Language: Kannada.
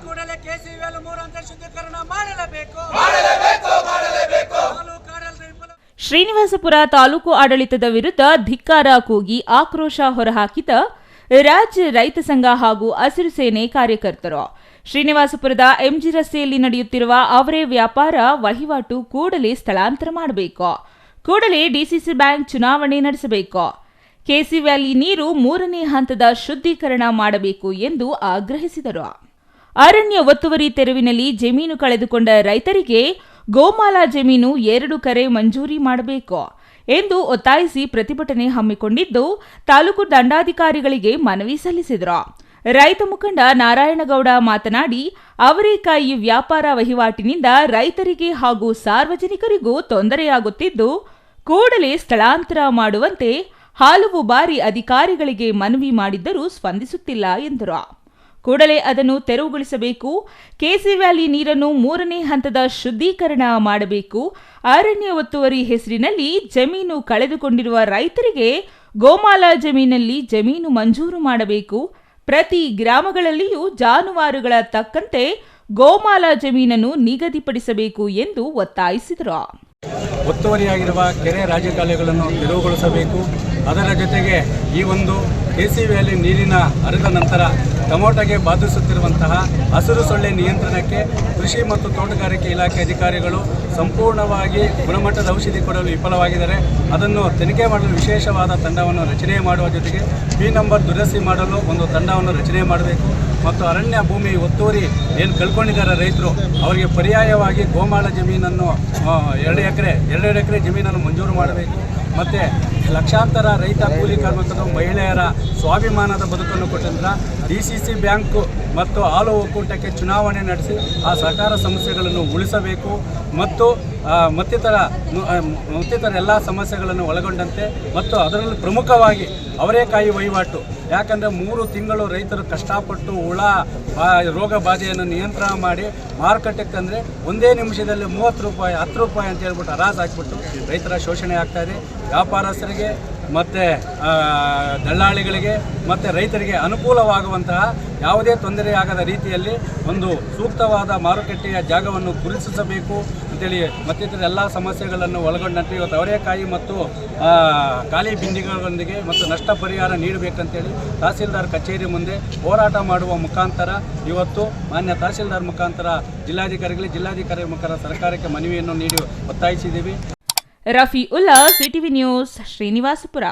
ಕೂಡಲೇ ಕೆಸಿವಿಎಲ್ 3 ಹಂತ ಶುದ್ಧೀಕರಣ ಮಾಡಲೇಬೇಕು. ಶ್ರೀನಿವಾಸಪುರ ತಾಲೂಕು ಆಡಳಿತದ ವಿರುದ್ಧ ಧಿಕ್ಕಾರ ಕೂಗಿ ಆಕ್ರೋಶ ಹೊರಹಾಕಿದ ರಾಜ್ಯ ರೈತ ಸಂಘ ಹಾಗೂ ಹಸಿರು ಸೇನೆ ಕಾರ್ಯಕರ್ತರು. ಶ್ರೀನಿವಾಸಪುರದ ಎಂಜಿ ರಸ್ತೆಯಲ್ಲಿ ನಡೆಯುತ್ತಿರುವ ಅವರೇ ವ್ಯಾಪಾರ ವಹಿವಾಟು ಕೂಡಲೇ ಸ್ಥಳಾಂತರ ಮಾಡಬೇಕು. ಕೂಡಲೇ ಡಿಸಿಸಿ ಬ್ಯಾಂಕ್ ಚುನಾವಣೆ ನಡೆಸಬೇಕು. ಕೆಸಿ ವ್ಯಾಲಿ ನೀರು 3ನೇ ಹಂತದ ಶುದ್ಧೀಕರಣ ಮಾಡಬೇಕು ಎಂದು ಆಗ್ರಹಿಸಿದರು. ಅರಣ್ಯ ಒತ್ತುವರಿ ತೆರವಿನಲ್ಲಿ ಜಮೀನು ಕಳೆದುಕೊಂಡ ರೈತರಿಗೆ ಗೋಮಾಲ ಜಮೀನು 2 ಕರೆ ಮಂಜೂರಿ ಮಾಡಬೇಕು ಎಂದು ಒತ್ತಾಯಿಸಿ ಪ್ರತಿಭಟನೆ ಹಮ್ಮಿಕೊಂಡಿದ್ದು ತಾಲೂಕು ದಂಡಾಧಿಕಾರಿಗಳಿಗೆ ಮನವಿ ಸಲ್ಲಿಸಿದರು. ರೈತ ಮುಖಂಡ ನಾರಾಯಣಗೌಡ ಮಾತನಾಡಿ, ಅವರೇಕಾಯಿ ವ್ಯಾಪಾರ ವಹಿವಾಟಿನಿಂದ ರೈತರಿಗೆ ಹಾಗೂ ಸಾರ್ವಜನಿಕರಿಗೂ ತೊಂದರೆಯಾಗುತ್ತಿದ್ದು ಕೂಡಲೇ ಸ್ಥಳಾಂತರ ಮಾಡುವಂತೆ ಹಲವು ಬಾರಿ ಅಧಿಕಾರಿಗಳಿಗೆ ಮನವಿ ಮಾಡಿದ್ದರೂ ಸ್ಪಂದಿಸುತ್ತಿಲ್ಲ ಎಂದರು. ಕೂಡಲೇ ಅದನ್ನು ತೆರವುಗೊಳಿಸಬೇಕು. ಕೆಸಿ ವ್ಯಾಲಿ ನೀರನ್ನು 3ನೇ ಹಂತದ ಶುದ್ಧೀಕರಣ ಮಾಡಬೇಕು. ಅರಣ್ಯ ಒತ್ತುವರಿ ಹೆಸರಿನಲ್ಲಿ ಜಮೀನು ಕಳೆದುಕೊಂಡಿರುವ ರೈತರಿಗೆ ಗೋಮಾಲ ಜಮೀನಲ್ಲಿ ಜಮೀನು ಮಂಜೂರು ಮಾಡಬೇಕು. ಪ್ರತಿ ಗ್ರಾಮಗಳಲ್ಲಿಯೂ ಜಾನುವಾರುಗಳ ತಕ್ಕಂತೆ ಗೋಮಾಲ ಜಮೀನನ್ನು ನಿಗದಿಪಡಿಸಬೇಕು ಎಂದು ಒತ್ತಾಯಿಸಿದರು. ಒತ್ತುವರಿಯಾಗಿರುವ ಕೆರೆ ರಾಜಕಾಲುವೆಗಳನ್ನು ತೆರವುಗೊಳಿಸಬೇಕು. ಅದರ ಜೊತೆಗೆ ಈ ಒಂದು ಕೆಸಿ ವ್ಯಾಲಿ ನೀರಿನ ಹರಿದ ನಂತರ ಟೊಮೊಟೊಗೆ ಬಾಧಿಸುತ್ತಿರುವಂತಹ ಹಸಿರು ಸೊಳ್ಳೆ ನಿಯಂತ್ರಣಕ್ಕೆ ಕೃಷಿ ಮತ್ತು ತೋಟಗಾರಿಕೆ ಇಲಾಖೆ ಅಧಿಕಾರಿಗಳು ಸಂಪೂರ್ಣವಾಗಿ ಗುಣಮಟ್ಟದ ಔಷಧಿ ಕೊಡಲು ವಿಫಲವಾಗಿದ್ದಾರೆ. ಅದನ್ನು ತನಿಖೆ ಮಾಡಲು ವಿಶೇಷವಾದ ತಂಡವನ್ನು ರಚನೆ ಮಾಡುವ ಜೊತೆಗೆ ಪಿ ನಂಬರ್ ದುರಸ್ತಿ ಮಾಡಲು ಒಂದು ತಂಡವನ್ನು ರಚನೆ ಮಾಡಬೇಕು. ಮತ್ತು ಅರಣ್ಯ ಭೂಮಿ ಒತ್ತುವರಿ ಏನು ಕಳ್ಕೊಂಡಿದ್ದಾರೆ ರೈತರು, ಅವರಿಗೆ ಪರ್ಯಾಯವಾಗಿ ಗೋಮಾಳ ಜಮೀನನ್ನು 2 ಎಕರೆ ಜಮೀನನ್ನು ಮಂಜೂರು ಮಾಡಬೇಕು. ಮತ್ತು ಲಕ್ಷಾಂತರ ರೈತ ಕೂಲಿ ಕಾರ್ಮಿಕರು ಮಹಿಳೆಯರ ಸ್ವಾಭಿಮಾನದ ಬದುಕನ್ನು ಕೊಟ್ಟಿದ್ದ ಡಿಸಿಸಿ ಬ್ಯಾಂಕು ಮತ್ತು ಹಾಲು ಒಕ್ಕೂಟಕ್ಕೆ ಚುನಾವಣೆ ನಡೆಸಿ ಆ ಸಹಕಾರ ಸಮಸ್ಯೆಗಳನ್ನು ಉಳಿಸಬೇಕು ಮತ್ತು ಮತ್ತಿತರ ಎಲ್ಲ ಸಮಸ್ಯೆಗಳನ್ನು ಒಳಗೊಂಡಂತೆ ಮತ್ತು ಅದರಲ್ಲಿ ಪ್ರಮುಖವಾಗಿ ಅವರೇಕಾಯಿ ವಹಿವಾಟು. ಯಾಕಂದರೆ 3 ತಿಂಗಳು ರೈತರು ಕಷ್ಟಪಟ್ಟು ಹುಳ ರೋಗ ಬಾಧೆಯನ್ನು ನಿಯಂತ್ರಣ ಮಾಡಿ ಮಾರುಕಟ್ಟೆಗೆ ತಂದರೆ ಒಂದೇ ನಿಮಿಷದಲ್ಲಿ 30 ರೂಪಾಯಿ 10 ರೂಪಾಯಿ ಅಂತ ಹೇಳ್ಬಿಟ್ಟು ಹರಾಜು ಹಾಕಿಬಿಟ್ಟು ರೈತರ ಶೋಷಣೆ ಆಗ್ತಾಯಿದೆ. ವ್ಯಾಪಾರಸ್ಥರಿಗೆ ಮತ್ತು ದಳ್ಳಾಳಿಗಳಿಗೆ ಮತ್ತು ರೈತರಿಗೆ ಅನುಕೂಲವಾಗುವಂತಹ ಯಾವುದೇ ತೊಂದರೆಯಾಗದ ರೀತಿಯಲ್ಲಿ ಒಂದು ಸೂಕ್ತವಾದ ಮಾರುಕಟ್ಟೆಯ ಜಾಗವನ್ನು ಗುರುತಿಸಬೇಕು ಅಂತೇಳಿ ಮತ್ತಿತರ ಎಲ್ಲ ಸಮಸ್ಯೆಗಳನ್ನು ಒಳಗೊಂಡಂತೆ ಇವತ್ತು ಅವರೇಕಾಯಿ ಮತ್ತು ಖಾಲಿ ಬಿಂದಿಗಳೊಂದಿಗೆ ಮತ್ತು ನಷ್ಟ ಪರಿಹಾರ ನೀಡಬೇಕಂತೇಳಿ ತಹಸೀಲ್ದಾರ್ ಕಚೇರಿ ಮುಂದೆ ಹೋರಾಟ ಮಾಡುವ ಮುಖಾಂತರ ಇವತ್ತು ಮಾನ್ಯ ತಹಸೀಲ್ದಾರ್ ಮುಖಾಂತರ ಜಿಲ್ಲಾಧಿಕಾರಿ ಮುಖಾಂತರ ಸರ್ಕಾರಕ್ಕೆ ಮನವಿಯನ್ನು ನೀಡಿ ಒತ್ತಾಯಿಸಿದ್ದೀವಿ. Rafi Ulla, CTV news, Srinivaspur.